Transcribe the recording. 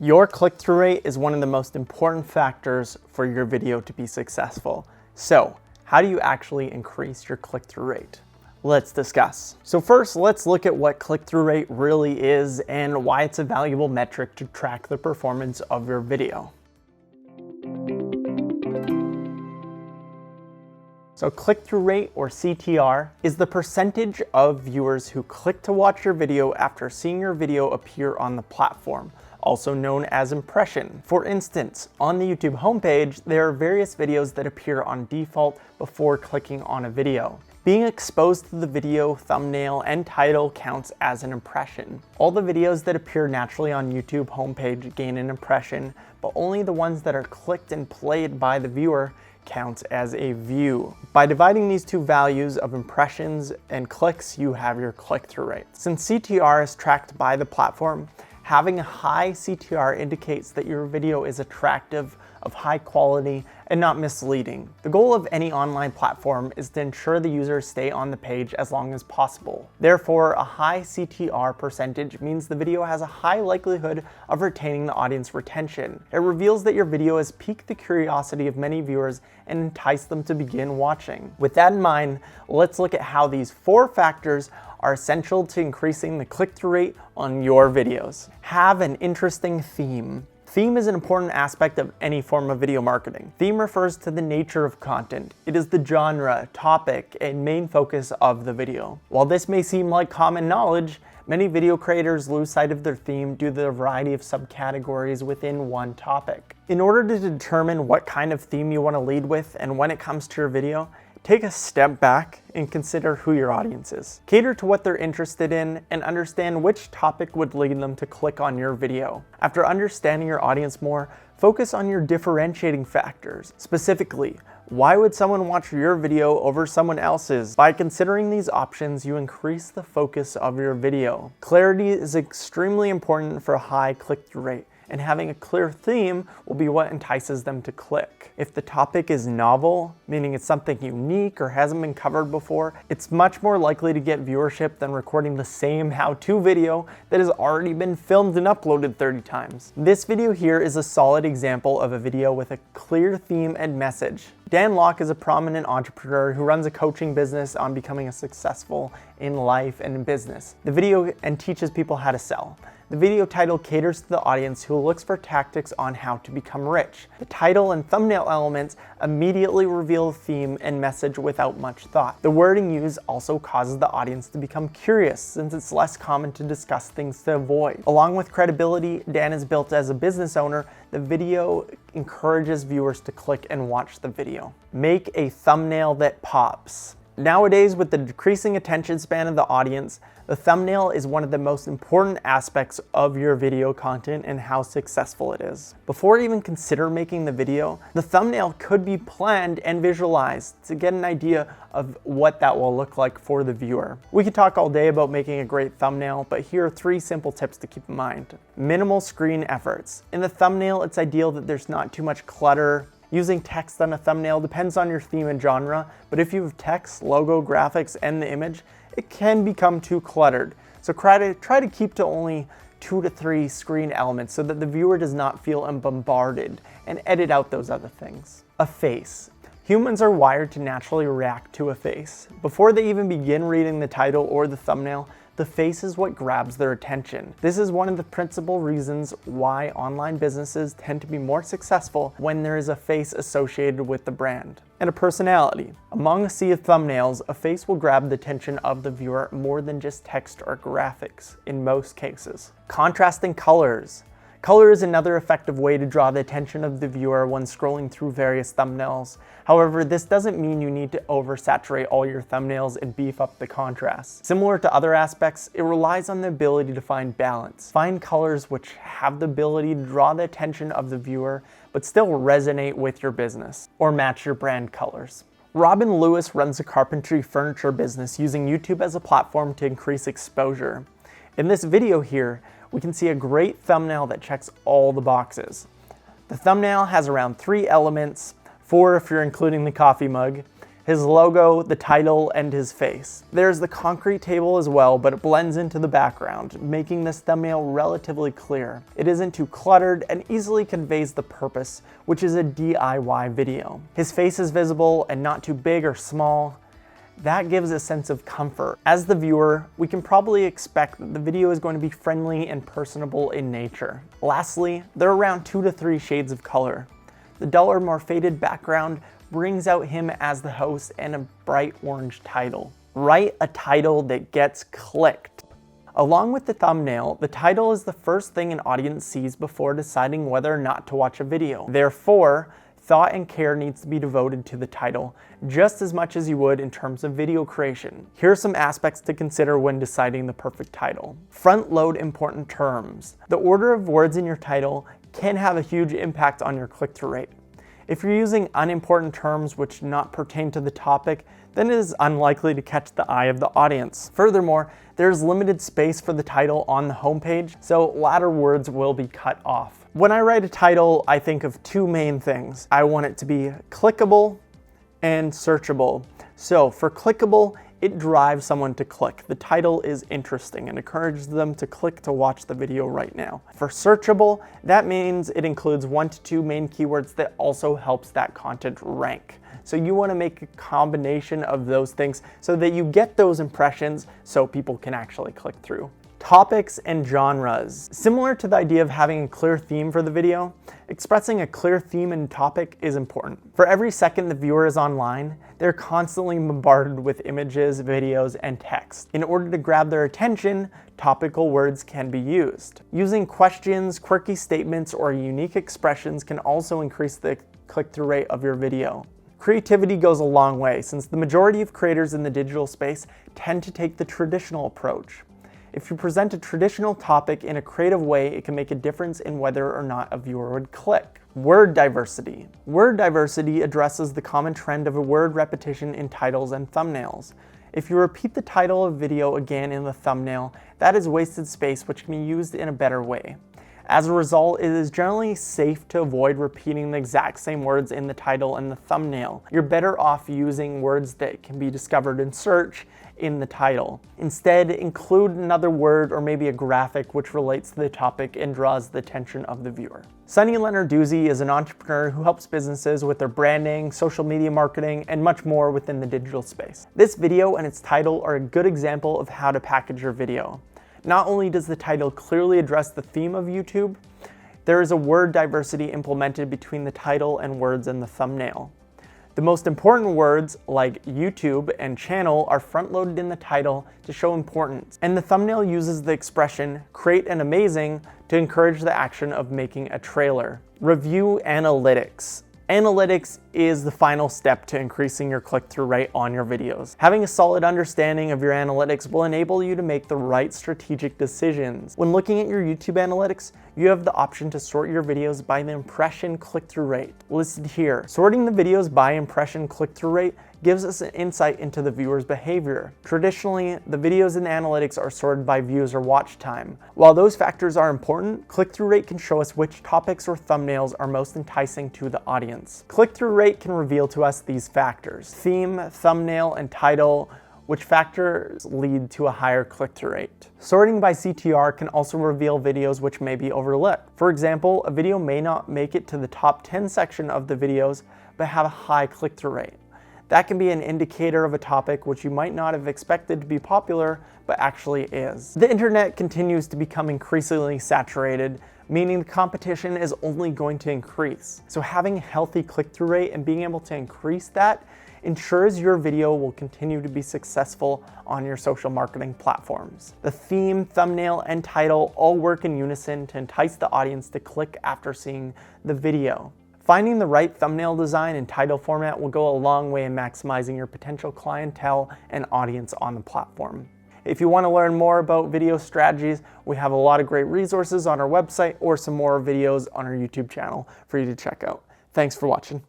Your click-through rate is one of the most important factors for your video to be successful. So, how do you actually increase your click-through rate? Let's discuss. So first, let's look at what click-through rate really is and why it's a valuable metric to track the performance of your video. So click-through rate, or CTR, is the percentage of viewers who click to watch your video after seeing your video appear on the platform, also known as impression. For instance, on the YouTube homepage, there are various videos that appear on default before clicking on a video. Being exposed to the video, thumbnail, and title counts as an impression. All the videos that appear naturally on YouTube homepage gain an impression, but only the ones that are clicked and played by the viewer counts as a view. By dividing these two values of impressions and clicks, you have your click-through rate. Since CTR is tracked by the platform, having a high CTR indicates that your video is attractive, of high quality, and not misleading. The goal of any online platform is to ensure the users stay on the page as long as possible. Therefore, a high CTR percentage means the video has a high likelihood of retaining the audience retention. It reveals that your video has piqued the curiosity of many viewers and enticed them to begin watching. With that in mind, let's look at how these 4 factors are essential to increasing the click-through rate on your videos. Have an interesting theme. Theme is an important aspect of any form of video marketing. Theme refers to the nature of content. It is the genre, topic, and main focus of the video. While this may seem like common knowledge, many video creators lose sight of their theme due to the variety of subcategories within one topic. In order to determine what kind of theme you want to lead with and when it comes to your video, take a step back and consider who your audience is. Cater to what they're interested in and understand which topic would lead them to click on your video. After understanding your audience more, focus on your differentiating factors. Specifically, why would someone watch your video over someone else's? By considering these options, you increase the focus of your video. Clarity is extremely important for a high click-through rate, and having a clear theme will be what entices them to click. If the topic is novel, meaning it's something unique or hasn't been covered before, it's much more likely to get viewership than recording the same how-to video that has already been filmed and uploaded 30 times. This video here is a solid example of a video with a clear theme and message. Dan Locke is a prominent entrepreneur who runs a coaching business on becoming a successful in life and in business. The video and teaches people how to sell. The video title caters to the audience who looks for tactics on how to become rich. The title and thumbnail elements immediately reveal the theme and message without much thought. The wording used also causes the audience to become curious, since it's less common to discuss things to avoid. Along with credibility Dan is built as a business owner, the video encourages viewers to click and watch the video. Make a thumbnail that pops. Nowadays, with the decreasing attention span of the audience, the thumbnail is one of the most important aspects of your video content and how successful it is. Before you even consider making the video, the thumbnail could be planned and visualized to get an idea of what that will look like for the viewer. We could talk all day about making a great thumbnail, but here are 3 simple tips to keep in mind. Minimal screen efforts. In the thumbnail, it's ideal that there's not too much clutter. Using text on a thumbnail depends on your theme and genre, but if you have text, logo, graphics, and the image, it can become too cluttered. So try to keep to only 2 to 3 screen elements so that the viewer does not feel bombarded, and edit out those other things. A face. Humans are wired to naturally react to a face. Before they even begin reading the title or the thumbnail, the face is what grabs their attention. This is one of the principal reasons why online businesses tend to be more successful when there is a face associated with the brand. And a personality. Among a sea of thumbnails, a face will grab the attention of the viewer more than just text or graphics, in most cases. Contrasting colors. Color is another effective way to draw the attention of the viewer when scrolling through various thumbnails. However, this doesn't mean you need to oversaturate all your thumbnails and beef up the contrast. Similar to other aspects, it relies on the ability to find balance. Find colors which have the ability to draw the attention of the viewer, but still resonate with your business, or match your brand colors. Robin Lewis runs a carpentry furniture business using YouTube as a platform to increase exposure. In this video here, we can see a great thumbnail that checks all the boxes. The thumbnail has around 3 elements, 4 if you're including the coffee mug. his logo, the title, and his face. There's the concrete table as well, but it blends into the background, making this thumbnail relatively clear. It isn't too cluttered and easily conveys the purpose, which is a DIY video. His face is visible and not too big or small. That gives a sense of comfort. As the viewer, we can probably expect that the video is going to be friendly and personable in nature. Lastly, they're around 2 to 3 shades of color. The duller, more faded background brings out him as the host and a bright orange title. Write a title that gets clicked. Along with the thumbnail, the title is the first thing an audience sees before deciding whether or not to watch a video. Therefore, thought and care needs to be devoted to the title, just as much as you would in terms of video creation. Here are some aspects to consider when deciding the perfect title. Front load important terms. The order of words in your title can have a huge impact on your click-through rate. If you're using unimportant terms which do not pertain to the topic, then it is unlikely to catch the eye of the audience. Furthermore, there's limited space for the title on the homepage, so latter words will be cut off. When I write a title, I think of 2 main things. I want it to be clickable and searchable. So for clickable, it drives someone to click. The title is interesting and encourages them to click to watch the video right now. For searchable, that means it includes 1 to 2 main keywords that also helps that content rank. So you want to make a combination of those things so that you get those impressions so people can actually click through. Topics and genres. Similar to the idea of having a clear theme for the video, expressing a clear theme and topic is important. For every second the viewer is online, they're constantly bombarded with images, videos, and text. In order to grab their attention, topical words can be used. Using questions, quirky statements, or unique expressions can also increase the click-through rate of your video. Creativity goes a long way, since the majority of creators in the digital space tend to take the traditional approach. If you present a traditional topic in a creative way, it can make a difference in whether or not a viewer would click. Word diversity. Word diversity addresses the common trend of a word repetition in titles and thumbnails. If you repeat the title of video again in the thumbnail, that is wasted space which can be used in a better way. As a result, it is generally safe to avoid repeating the exact same words in the title and the thumbnail. You're better off using words that can be discovered in search in the title. Instead, include another word or maybe a graphic which relates to the topic and draws the attention of the viewer. Sunny Lenarduzzi is an entrepreneur who helps businesses with their branding, social media marketing, and much more within the digital space. This video and its title are a good example of how to package your video. Not only does the title clearly address the theme of YouTube, there is a word diversity implemented between the title and words in the thumbnail. The most important words, like YouTube and channel, are front-loaded in the title to show importance, and the thumbnail uses the expression "create an amazing" to encourage the action of making a trailer. Review analytics. Analytics is the final step to increasing your click-through rate on your videos. Having a solid understanding of your analytics will enable you to make the right strategic decisions. When looking at your YouTube analytics, you have the option to sort your videos by the impression click-through rate listed here. Sorting the videos by impression click-through rate gives us an insight into the viewer's behavior. Traditionally, the videos in the analytics are sorted by views or watch time. While those factors are important, click-through rate can show us which topics or thumbnails are most enticing to the audience. Click-through rate can reveal to us these factors: theme, thumbnail, and title, which factors lead to a higher click-through rate. Sorting by CTR can also reveal videos which may be overlooked. For example, a video may not make it to the top 10 section of the videos, but have a high click-through rate. That can be an indicator of a topic which you might not have expected to be popular, but actually is. The internet continues to become increasingly saturated, meaning the competition is only going to increase. So having a healthy click-through rate and being able to increase that ensures your video will continue to be successful on your social marketing platforms. The theme, thumbnail, and title all work in unison to entice the audience to click after seeing the video. Finding the right thumbnail design and title format will go a long way in maximizing your potential clientele and audience on the platform. If you want to learn more about video strategies, we have a lot of great resources on our website or some more videos on our YouTube channel for you to check out. Thanks for watching.